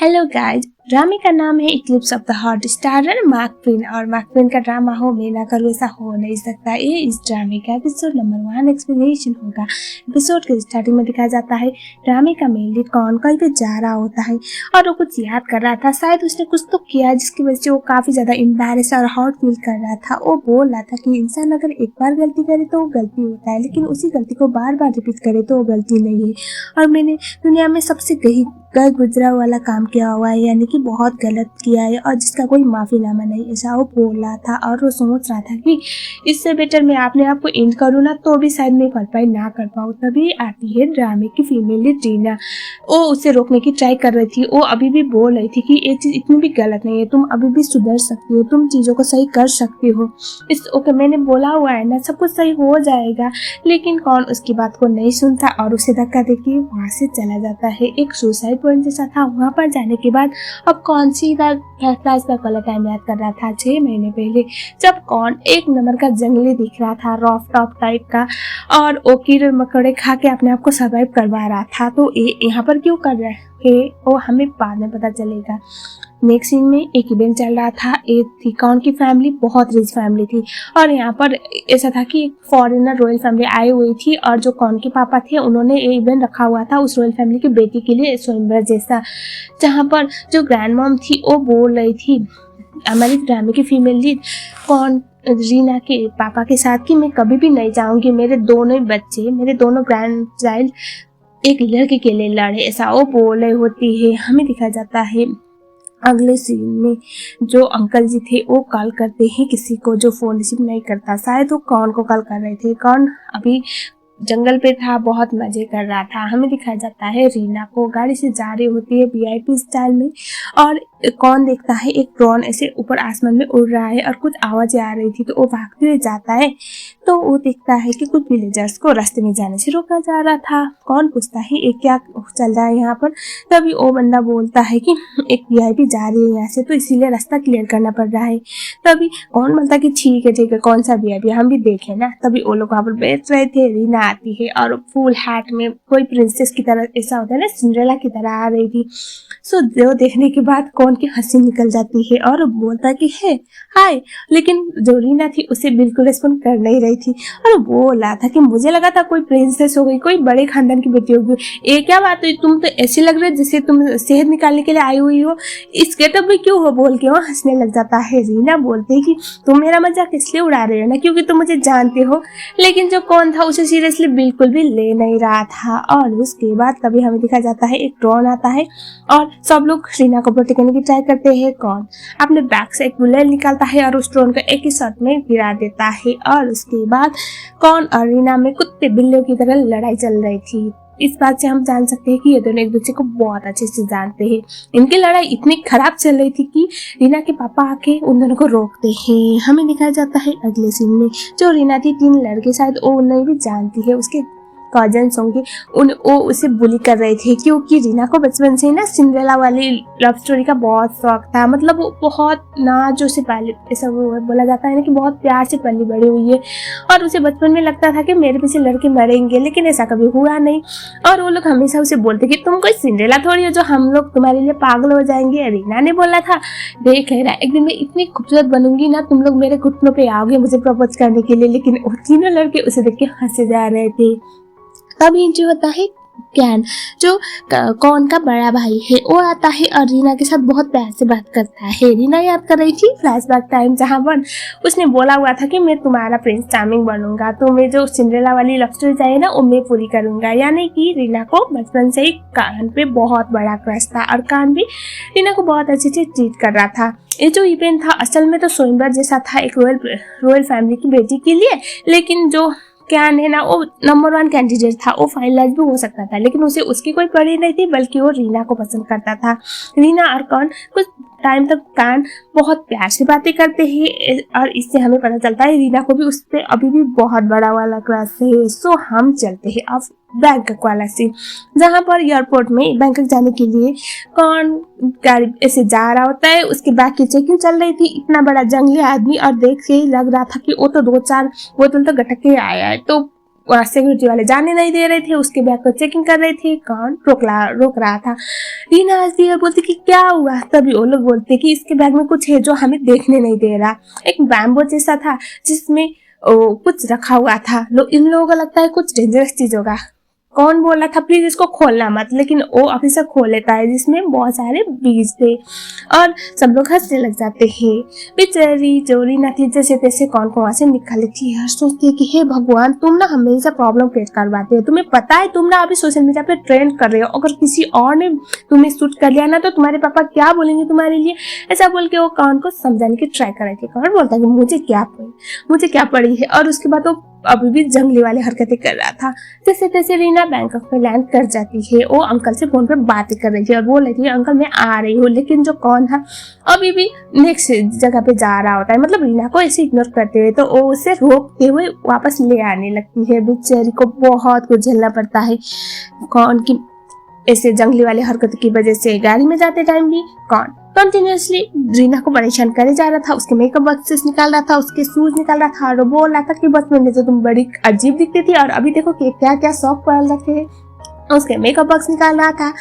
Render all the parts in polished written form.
Hello guys, ड्रामे का नाम है Eclipse of the heart. Starrer mark Twain और मार्क ट्वेन का ड्रामा हो मैं ना करूँ ऐसा हो नहीं सकता। ये इस ड्रामे का एपिसोड नंबर 1 एक्सप्लेनेशन होगा। एपिसोड के स्टार्टिंग में दिखाया जाता है ड्रामे का मेन लीड कौन कहीं पे जा रहा होता है और वो कुछ याद कर रहा था। शायद उसने कुछ तो किया जिसकी वजह से वो काफी ज्यादा एम्बैरेस और हर्ट फील कर रहा था। वो बोल रहा था कि इंसान अगर एक बार गलती करे तो वो गलती होता है, लेकिन उसी गलती को बार बार रिपीट करे तो वो गलती नहीं है। और मैंने दुनिया में सबसे गहर गुजरा वाला काम किया हुआ है, यानी कि बहुत गलत किया है और जिसका कोई माफीनामा नहीं, ऐसा वो बोल रहा था। और वो सोच रहा था कि इससे बेटर मैं अपने आप को एंड करूँ ना तो भी शायद मैं कर पाई ना कर पाऊँ। तभी आती है ड्रामे की फीमेल लीड रीना। वो उसे रोकने की ट्राई कर रही थी। वो अभी भी बोल रही थी कि ये चीज इतनी भी गलत नहीं है, तुम अभी भी सुधर सकती हो, तुम चीजों को सही कर सकती हो। इस ओके मैंने बोला हुआ है ना, सब कुछ सही हो जाएगा। लेकिन कौन उसकी बात को नहीं सुनता और उसे धक्का देके वहां से चला जाता है। एक सुसाइड पॉइंट जैसा था। वहां पर जाने के बाद अब कौन सी फ्लैशबैक वाला टाइम याद कर रहा था 6 महीने पहले, जब कौन एक नंबर का जंगली दिख रहा था, रॉफ टॉप टाइप का, और वो कीड़े मकोड़े खा के अपने आप को सर्वाइव करवा रहा था। तो यहाँ पर क्यों कर रहा है वो हमें बाद में पता चलेगा। नेक्स्ट सीन में एक इवेंट चल रहा था। एक थी कौन की फैमिली, बहुत रिच फैमिली थी और यहाँ पर ऐसा था कि एक फॉरेनर रॉयल फैमिली आई हुई थी और जो कौन के पापा थे उन्होंने ये इवेंट रखा हुआ था उस रॉयल फैमिली की बेटी के लिए, स्वयंवर जैसा। जहाँ पर जो ग्रैंड मॉम थी वो बोल रही थी हमारी ड्रामे की फीमेल लीड कौन रीना के पापा के साथ कि मैं कभी भी नहीं चाहूंगी मेरे दोनों बच्चे, मेरे दोनों ग्रैंड चाइल्ड एक लड़के के लिए लड़े, ऐसा वो बोल रही होती है। हमें दिखाया जाता है अगले सीन में जो अंकल जी थे वो कॉल करते हैं किसी को जो फोन रिसीव नहीं करता। शायद वो कौन को कॉल कर रहे थे। कौन अभी जंगल पे था, बहुत मजे कर रहा था। हमें दिखाया जाता है रीना को गाड़ी से जा रही होती है वीआईपी स्टाइल में और कौन देखता है एक ड्रोन ऐसे ऊपर आसमान में उड़ रहा है और कुछ आवाजें आ रही थी। तो वो भागते हुए जाता है तो वो देखता है कि कुछ विलेजर्स को रास्ते में जाने से रोका जा रहा था। कौन पूछता है ये क्या चल रहा है यहाँ पर। तभी वो बंदा बोलता है कि एक वीआईपी जा रही है यहाँ से तो इसीलिए रास्ता क्लियर करना पड़ रहा है। तभी कौन बोलता कि ठीक है कौन सा वीआईपी हम भी देखें ना। तभी वो लोग वहाँ पर बैठ रहे थे। रीना आती है और फुल हैट में कोई प्रिंसेस की तरह, ऐसा होता है ना सिंड्रेला की तरह आ रही थी। सो जो देखने के बाद कौन की हंसी निकल जाती है और बोलता कि है हाय, लेकिन जो रीना थी उसे बिल्कुल रिस्पॉन्ड कर नहीं रही थी और वो बोला था कि मुझे लगा था कोई प्रिंसेस हो गई, कोई बड़े खानदान की बेटी होगी। ये क्या बात हुई, तुम तो ऐसी लग रही है जैसे तुम शहद निकालने के लिए आई हुई हो, इस गेटअप में क्यों हो, बोल के वो हंसने लग जाता है। रीना बोलती है कि तुम मेरा मजाक इसलिए उड़ा रहे हो ना क्योंकि तुम मुझे जानते हो। लेकिन जो कौन था उसे सीरियसली बिल्कुल भी ले नहीं रहा था। और उसके बाद तभी हमें दिखा जाता है एक ड्रोन आता है और सब लोग रीना को प्रोटेक्ट करने की ट्राई करते हैं। कौन अपने बैग से एक बुलेट निकालता है और उस ड्रोन को एक ही शॉट में गिरा देता है। और उसके बाद कौन और रीना में कुत्ते बिल्लियों की तरह लड़ाई चल रही थी। इस बात से हम जान सकते हैं कि ये दोनों एक दूसरे को बहुत अच्छे से जानते हैं। इनकी लड़ाई इतनी खराब चल रही थी कि रीना के पापा आके उन दोनों को रोकते हैं। हमें दिखाया जाता है अगले सीन में जो रीना थी 3 लड़के, शायद वो उन्हें भी जानती है, उसके कजन्स होंगे, वो उसे बुली कर रहे थे क्योंकि रीना को बचपन से ही ना सिंड्रेला वाली लव स्टोरी का बहुत शौक था। मतलब वो बहुत नाजो से पहले, ऐसा वो बोला जाता है ना कि बहुत प्यार से पली बड़ी हुई है और उसे बचपन में लगता था कि मेरे पीछे लड़के मरेंगे, लेकिन ऐसा कभी हुआ नहीं। और वो लोग हमेशा उसे बोलते कि तुम कोई सिंड्रेला थोड़ी हो जो हम लोग तुम्हारे लिए पागल हो जाएंगे। रीना ने बोला था देख लेना एक दिन मैं इतनी खूबसूरत बनूंगी ना, तुम लोग मेरे घुटनों पे आओगे मुझे प्रपोज करने के लिए। लेकिन वो तीनों लड़के उसे देख के हंसे जा रहे थे। तभी जो होता है कैन जो कौन का बड़ा भाई है वो आता है और रीना के साथ बहुत प्यार से बात करता है। रीना याद कर रही थी फ्लैशबैक टाइम जहाँ पर उसने बोला हुआ था कि मैं तुम्हारा प्रिंस चार्मिंग बनूंगा, तो मैं जो सिंड्रेला वाली लव स्टोरी चाहिए ना वो मैं पूरी करूंगा। यानी कि रीना को बचपन से ही कान पे बहुत बड़ा क्रश था और कान भी रीना को बहुत अच्छे से ट्रीट कर रहा था। ये जो इवेंट था असल में तो स्वयंवर जैसा था एक रॉयल फैमिली की बेटी के लिए, लेकिन जो कैन है ना वो नंबर 1 कैंडिडेट था, वो फाइनलाइज भी हो सकता था, लेकिन उसे उसकी कोई पड़ी नहीं थी बल्कि वो रीना को पसंद करता था। रीना और कौन कुछ टाइम तक कान बहुत प्यार से बातें करते हैं और इससे हमें पता चलता है रीना को भी उस पर अभी भी बहुत बड़ा वाला क्रश है। सो हम चलते हैं अब बैंकॉक वाला सीन जहाँ पर एयरपोर्ट में बैंकॉक जाने के लिए कौन गाड़ी ऐसे जा रहा होता है, उसके बैग की चेकिंग चल रही थी। इतना बड़ा जंगली आदमी और देख के लग रहा था कि वो तो 2-4 बोतल तो गटक के आया है। तो सिक्योरिटी वाले जाने नहीं दे रहे थे, उसके बैग को चेकिंग कर रहे थे। कौन रोक रहा था। रीना हंसती है और बोलती कि क्या हुआ। तभी वो लोग बोलते कि इसके बैग में कुछ है जो हमें देखने नहीं दे रहा। एक बैम्बो जैसा था जिसमें कुछ रखा हुआ था। इन लोगों को लगता है कुछ डेंजरस चीज होगा। कौन बोला था प्लीज इसको खोलना मत, लेकिन वो ऑफिसर खोल लेता है जिसमें बहुत सारे बीज थे और सब लोग हंसने लग जाते हैं। बेचारी जो रीना थी जैसे तैसे कौन को वहां से निकाली थी और सोचती है कि हे भगवान, तुम ना हमेशा प्रॉब्लम क्रिएट करवाते हो। तुम्हें पता है तुम ना अभी सोशल मीडिया पे ट्रेंड कर रहे हो, अगर किसी और ने तुम्हें शूट कर लिया ना तो तुम्हारे पापा क्या बोलेंगे तुम्हारे लिए। ऐसा बोल के वो कौन को समझाने की ट्राई कर रहे थे। कौन बोलता है कि मुझे क्या पड़ी है। और उसके बाद वो अभी भी जंगली वाले हरकतें कर रहा था। जैसे तैसे रीना बैंकॉक में लैंड कर जाती है। वो अंकल से फोन पे बातें कर रही थी और बोल रही थी अंकल मैं आ रही हूँ, लेकिन जो कौन था अभी भी नेक्स्ट जगह पे जा रहा होता है, मतलब रीना को ऐसे इग्नोर करते हुए, तो वो उसे रोकते हुए वापस ले आने लगती है। बेचारी को बहुत कुछ झेलना पड़ता है कौन की ऐसे जंगली वाले हरकत की वजह से। गाड़ी में जाते टाइम भी कौन कंटिन्यूअसली रीना को परेशान करे जा रहा था, उसके मेकअप बॉक्सेस निकाल रहा था, उसके शूज निकाल रहा था और बोल रहा था कि बचपन में तो तुम बड़ी अजीब दिखती थी और अभी देखो कि क्या क्या शौक पाल रखे हैं। उसके मेकअप बॉक्स निकाल रहा था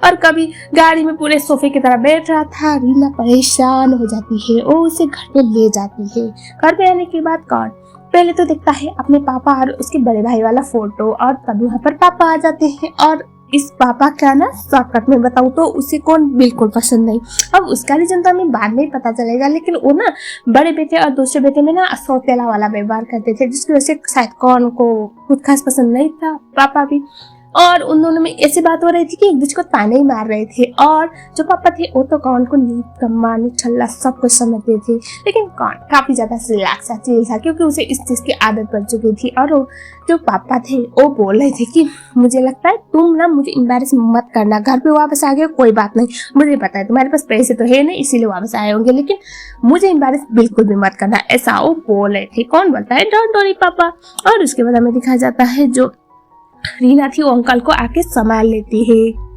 और कभी गाड़ी में पूरे सोफे की तरह बैठ रहा था। रीना परेशान हो जाती है, वो उसे घर पे ले जाती है। घर पे आने के बाद कौन पहले तो देखता है अपने पापा और उसके बड़े भाई वाला फोटो और तभी वहाँ पर पापा आ जाते हैं। और इस पापा का ना शॉर्टकट में बताऊँ तो उसे कौन बिल्कुल पसंद नहीं। अब उसका रीजन तो हमें बाद में ही पता चलेगा, लेकिन वो ना बड़े बेटे और दूसरे बेटे में ना सौतेला वाला व्यवहार करते थे, जिसकी वजह से शायद कौन को कुछ खास पसंद नहीं था पापा भी। और उन दोनों में ऐसी बात हो रही थी कि एक दूसरे को ताने ही मार रहे थे। और जो पापा थे वो तो कौन को नींद कम्मा छल्ला सब कुछ समझते थे, लेकिन कौन काफी ज्यादा रिलैक्स था, चिल था, क्योंकि उसे इस चीज की आदत पड़ चुकी थी। और जो पापा थे वो बोल रहे थे कि मुझे लगता है तुम ना मुझे एम्बैरेस मत करना, घर पे वापस आ गए कोई बात नहीं, मुझे पता है तुम्हारे पास पैसे तो है नहीं इसीलिए वापस आए होंगे, लेकिन मुझे एम्बैरेस बिल्कुल भी मत करना, ऐसा वो बोल रहे थे। कौन बोलता है डोंट वरी पापा। और उसके बाद हमें दिखाया जाता है जो रीना थी वो अंकल को आके संभाल लेती है।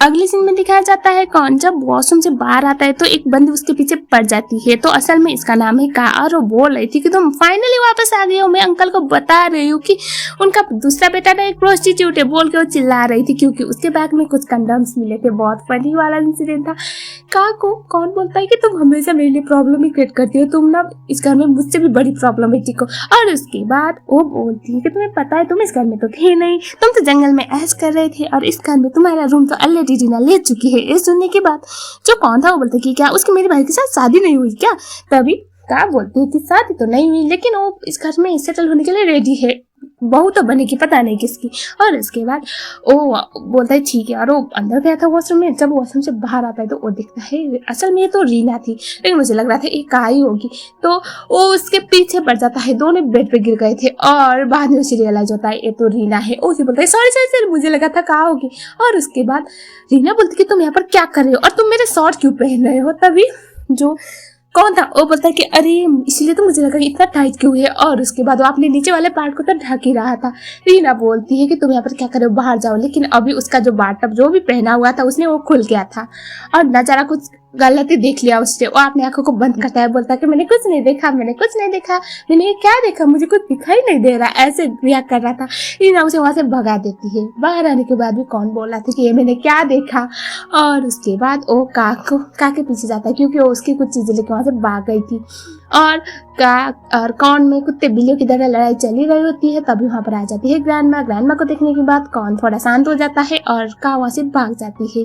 अगले सीन में दिखाया जाता है कौन जब वॉशरूम से बाहर आता है तो एक बंदी उसके पीछे पड़ जाती है। तो असल में इसका नाम है का और वो बोल रही थी कि तुम फाइनली वापस आ गए हो, मैं अंकल को बता रही हूँ कि उनका दूसरा बेटा ना एक प्रोस्टिट्यूट है, बोल के वो चिल्ला रही थी क्योंकि उसके बैग में कुछ कंडम्स मिले थे। बहुत फनी वाला इंसिडेंट था। का को कौन बोलता है कि तुम हमेशा मेरे लिए प्रॉब्लम ही क्रिएट करती हो, तुम ना इस घर में मुझसे भी बड़ी प्रॉब्लमेटिक हो। और उसके बाद वो बोलती है कि तुम्हें पता है तुम इस घर में तो थे नहीं, तुम तो जंगल में ऐश कर रहे थे और इस घर में तुम्हारा रूम तो ऑलरेडी रीना ले चुकी है। ये सुनने के बाद जो कौन था वो बोलता कि क्या उसके मेरे भाई के साथ शादी नहीं हुई क्या। तभी का बोलती थी शादी तो नहीं हुई, लेकिन वो इस घर में सेटल होने के लिए रेडी है, बहू तो बनेगी पता नहीं किसकी। और इसके बाद वो बोलता है ठीक है। और वो अंदर गया था वॉशरूम में। जब वॉशरूम से बाहर आता है तो वो देखता है असल में ये तो रीना थी, लेकिन मुझे लग रहा था एक आई होगी, तो वो उसके पीछे पड़ जाता है। दोनों बेड पे गिर गए थे और बाद में उसे रियलाइज होता है ये तो रीना है। उसे बोलता है सॉरी मुझे लगा था कहाँ होगी। और उसके बाद रीना बोलती कि तुम यहाँ पर क्या कर रहे हो और तुम मेरे शॉर्ट क्यों पहन रहे हो। तभी जो कौन था वो बोलता है कि अरे इसलिए तो मुझे लगा कि इतना टाइट क्यों है। और उसके बाद वो अपने नीचे वाले पार्ट को तो ढक ही रहा था। रीना बोलती है कि तुम यहाँ पर क्या कर रहे हो, बाहर जाओ। लेकिन अभी उसका जो बाटअप जो भी पहना हुआ था उसने वो खुल गया था और नजारा कुछ गलती देख लिया उससे। वो अपनी आंखों को बंद करता है, बोलता है कि मैंने कुछ नहीं देखा, मैंने क्या देखा, मुझे कुछ दिखाई नहीं दे रहा, ऐसे रिएक्ट कर रहा था। रीना उसे वहां से भगा देती है। बाहर आने के बाद भी कौन बोल रहा था कि ये मैंने क्या देखा। और उसके बाद वो का के पीछे जाता है क्योंकि वो उसकी कुछ चीजें लेके वहां से भाग गई थी। और कौन में कुत्ते बिल्लियों की तरह लड़ाई चली रही होती है। तभी वहां पर आ जाती है ग्रैंडमा को देखने के बाद कौन थोड़ा शांत हो जाता है और का वहां से भाग जाती है।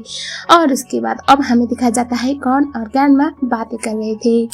और उसके बाद अब हमें दिखाया जाता है कौन और ग्रैंडमा बातें कर रहे थे।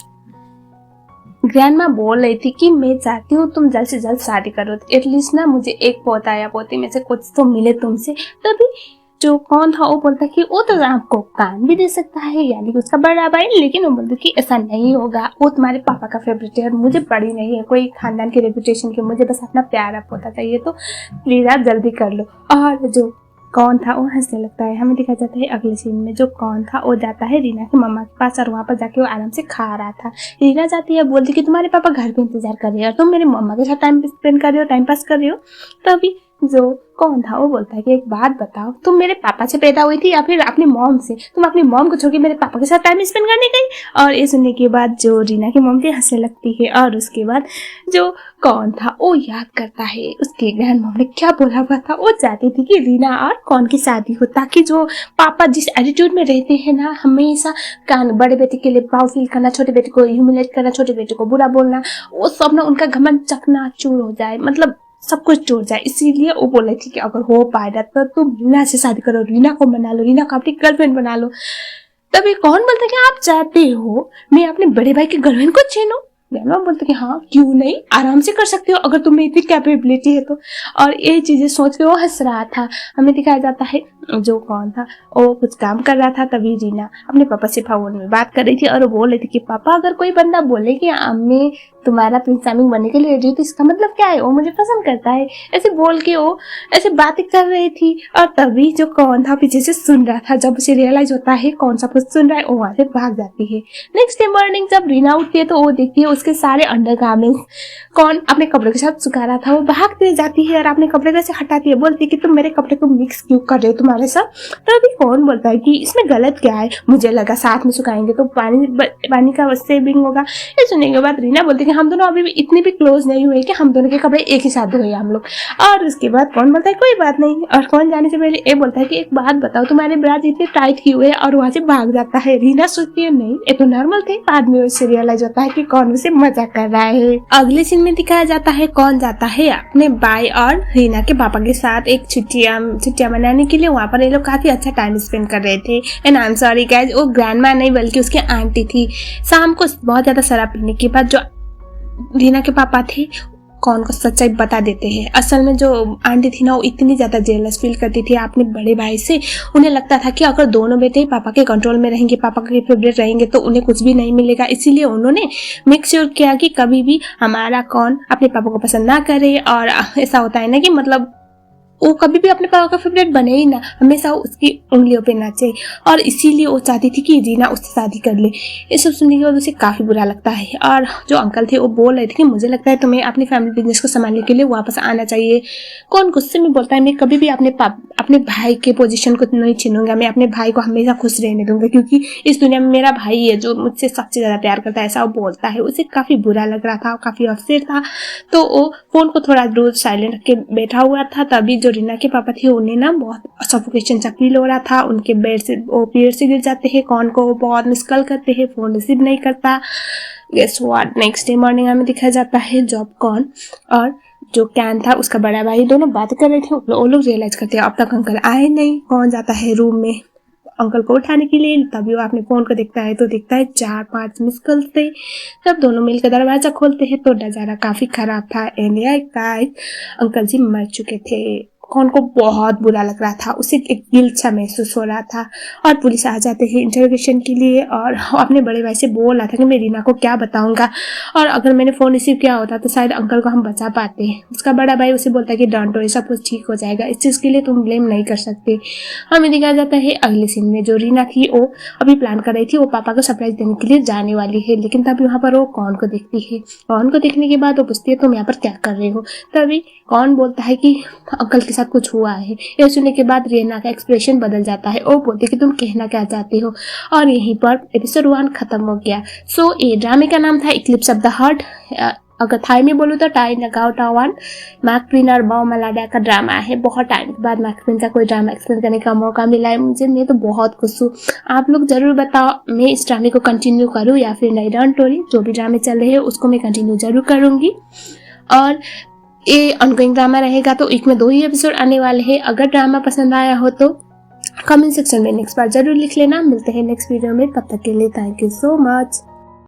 ग्रैंडमा बोल रही थी कि मैं चाहती हूँ तुम जल्द से जल्द शादी करो, एटलीस्ट ना मुझे एक पोता या पोती में से कुछ तो मिले तुमसे। तभी जो कौन था वो बोलता कि वो तो आपको काम भी दे सकता है, यानी कि उसका बड़ा भाई। लेकिन वो बोलता कि ऐसा नहीं होगा, वो तुम्हारे पापा का फेवरेट है और मुझे बड़ी नहीं है कोई खानदान की रेपुटेशन की, मुझे बस अपना प्यारा पोता चाहिए, तो प्लीज आप जल्दी कर लो। और जो कौन था वो हंसने लगता है। हमें दिखाया जाता है अगले सीन में जो कौन था वो जाता है रीना की मम्मा के पास और वहाँ पर जाके वो आराम से खा रहा था। रीना जाती है, बोलती कि तुम्हारे पापा घर पे इंतजार कर रहे हैं और तुम मेरे मम्मा के साथ टाइम स्पेंड कर रहे हो, टाइम पास कर रहे हो। तभी जो कौन था वो बोलता है कि एक बात बताओ, तुम मेरे पापा से पैदा हुई थी या फिर अपनी मॉम से? तुम अपनी मॉम को छोड़ के मेरे पापा के साथ टाइम स्पेंड करने गई? और ये सुनने के बाद जो रीना की मॉम थी हंसने लगती है। और उसके बाद जो कौन था वो याद करता है उसके ग्रैंड मॉम ने क्या बोला हुआ था। वो चाहती थी कि रीना और कौन की शादी हो, ताकि जो पापा जिस एटीट्यूड में रहते हैं ना, हमेशा बड़े बेटे के लिए प्राउड फील करना, छोटे बेटे को ह्यूमिलेट करना, छोटे बेटे को बुरा बोलना, वो सब ना उनका घमंड चकनाचूर हो जाए, मतलब सब कुछ टूट जाए। इसीलिए वो बोले थी कि अगर हो पाएगा तो तुम रीना से शादी करो, रीना को मना लो, रीना को अपनी गर्लफ्रेंड बना लो। तभी कौन बोलता है कि आप चाहते हो मैं अपने बड़े भाई की गर्लफ्रेंड को छीनूं? ग्रैंडमा बोलते कि हाँ क्यों नहीं, आराम से कर सकते हो अगर तुम्हें इतनी कैपेबिलिटी है तो। और ये चीजें सोच के वो हंस रहा था। हमें दिखाया जाता है जो कौन था वो कुछ काम कर रहा था, तभी रीना अपने पापा से फोन में बात कर रही थी और वो बोल रही थी कि पापा अगर कोई बंदा बोले कि मैं तुम्हारा प्रिंस चार्मिंग बनने के लिए रेडी हूँ तो इसका मतलब क्या है, वो मुझे पसंद करता है। ऐसे बोल के वो ऐसे बातें कर रही थी। और तभी जो कौन था पीछे से सुन रहा था, जब उसे रियलाइज होता है कौन सा कुछ सुन रहा है, वो वहां से भाग जाती है। नेक्स्ट डे मॉर्निंग जब रीना उठती है तो वो देखती है उसके सारे अंडरगारमेंट्स कौन अपने कपड़े के साथ सुखा रहा था। वो भागते जाती है और अपने कपड़े को ऐसे हटाती है, बोलती है कि तुम मेरे कपड़े को मिक्स क्यों कर रहे हो तुम्हारे साथ। तो अभी कौन बोलता है कि इसमें गलत क्या है, मुझे लगा साथ में सुखाएंगे तो पानी का सेविंग होगा। ये सुनने के बाद रीना बोलती है कि हम दोनों अभी भी इतने भी क्लोज नहीं हुए कि हम दोनों के कपड़े एक ही साथ धोए हम लोग। और उसके बाद कौन बोलता है कोई बात नहीं। और कौन जाने से पहले ये बोलता है कि एक बात बताओ, तुम्हारे ब्राज इतने टाइट क्यों है? और वहां से भाग जाता है। रीना सोचती है नहीं ये तो नॉर्मल थे, बाद में उससे रियलाइज होता है कि कौन उसे मजाक कर रहा है। अगले सीन में दिखाया जाता है कौन जाता है अपने भाई और रीना के पापा के साथ एक छुट्टियां मनाने के लिए। वहाँ पर ये लोग काफी अच्छा टाइम स्पेंड कर रहे थे। And I am sorry guys, वो ग्रैंडमा नहीं बल्कि उसकी आंटी थी। शाम को बहुत ज्यादा शराब पीने के बाद जो रीना के पापा थे कौन को सच्चाई बता देते हैं। असल में जो आंटी थी ना वो इतनी ज्यादा जेलस फील करती थी अपने बड़े भाई से। उन्हें लगता था कि अगर दोनों बेटे पापा के कंट्रोल में रहेंगे, पापा के फेवरेट रहेंगे तो उन्हें कुछ भी नहीं मिलेगा। इसीलिए उन्होंने मेक श्योर किया कि कभी भी हमारा कौन अपने पापा को पसंद ना करे। और ऐसा होता है ना कि मतलब वो कभी भी अपने पापा का फेवरेट बने ही ना, हमेशा उसकी उंगलियों पे नाचे। और इसीलिए वो चाहती थी कि रीना उससे शादी कर ले। ये सब सुनने के बाद उसे काफी बुरा लगता है। और जो अंकल थे वो बोल रहे थे कि मुझे लगता है तुम्हें अपनी फैमिली बिजनेस को संभालने के लिए वापस आना चाहिए। कौन गुस्से में बोलता है मैं कभी भी अपने भाई के पोजीशन को नहीं छीनूंगा, मैं अपने भाई को हमेशा खुश रहने दूंगा क्योंकि इस दुनिया में मेरा भाई है जो मुझसे सबसे ज्यादा प्यार करता है। ऐसा वो बोलता है। उसे काफी बुरा लग रहा था, काफी अपसेट था। तो वो फोन को थोड़ा दूर साइलेंट रख के बैठा हुआ था। तभी जो रीना के पापा थे उन्हें ना बहुत सफोकेशन सा फील हो रहा था। उनके बेड से वो पेड़ से गिर जाते हैं। कौन को बहुत मिस कॉल करते हैं, फोन रिसीव नहीं करता। Guess what, next day morning हमें दिखाया जाता है जॉब कौन और जो कैन था उसका बड़ा भाई दोनों बात कर रहे थे। वो लोग रियलाइज करते हैं अब तक अंकल आए नहीं। कौन जाता है रूम में अंकल को उठाने के लिए। तभी वो अपने फोन को देखता है तो देखता है 4-5 मिस कॉल थे। तब दोनों मिलकर दरवाजा खोलते हैं तो नजारा काफी खराब था। अंकल जी मर चुके थे। कौन को बहुत बुरा लग रहा था, उसे एक गिल्ट सा महसूस हो रहा था। और पुलिस आ जाते हैं इंटरोगेशन के लिए। और अपने बड़े भाई से बोल रहा था कि मैं रीना को क्या बताऊंगा, और अगर मैंने फोन रिसीव किया होता तो शायद अंकल को हम बचा पाते। उसका बड़ा भाई उसे बोलता है कि डोंट वरी, सब कुछ ठीक हो जाएगा, इस चीज के लिए तुम ब्लेम नहीं कर सकते। हमें दिखाया जाता है अगले सीन में जो रीना थी वो अभी प्लान कर रही थी, वो पापा को सरप्राइज देने के लिए जाने वाली है। लेकिन तब यहाँ पर वो कौन को देखती है। कौन को देखने के बाद वो पूछती है तुम यहाँ पर क्या कर रहे हो। तभी कौन बोलता है कि अंकल के साथ कुछ हुआ है। यह सुनने के बाद रीना का एक्सप्रेशन बदल जाता है। वो बोलती है कि तुम कहना क्या चाहती हो। और यहीं पर एपिसोड 1 खत्म हो गया। सो ये ड्रामे का नाम था इक्लिप्स ऑफ द हार्ट। अगर थाई में बोलूँ तो टाई नगाओटावान मैकप्रिन और बॉ मलाडा का ड्रामा है। बहुत टाइम के बाद मैकप्रिन का कोई ड्रामा एक्सप्लेन करने का मौका मिला है मुझे। मैं तो बहुत खुश हूँ। आप लोग जरूर बताओ मैं इस ड्रामे को कंटिन्यू करूँ या फिर नहीं। डोंट वरी, जो भी ड्रामे चल रहे हैं उसको मैं कंटिन्यू जरूर करूँगी। और ये ऑनगोइंग ड्रामा रहेगा तो वीक में 2 ही एपिसोड आने वाले हैं। अगर ड्रामा पसंद आया हो तो कमेंट सेक्शन में नेक्स्ट बार जरूर लिख लेना। मिलते हैं नेक्स्ट वीडियो में, तब तक के लिए थैंक यू सो मच।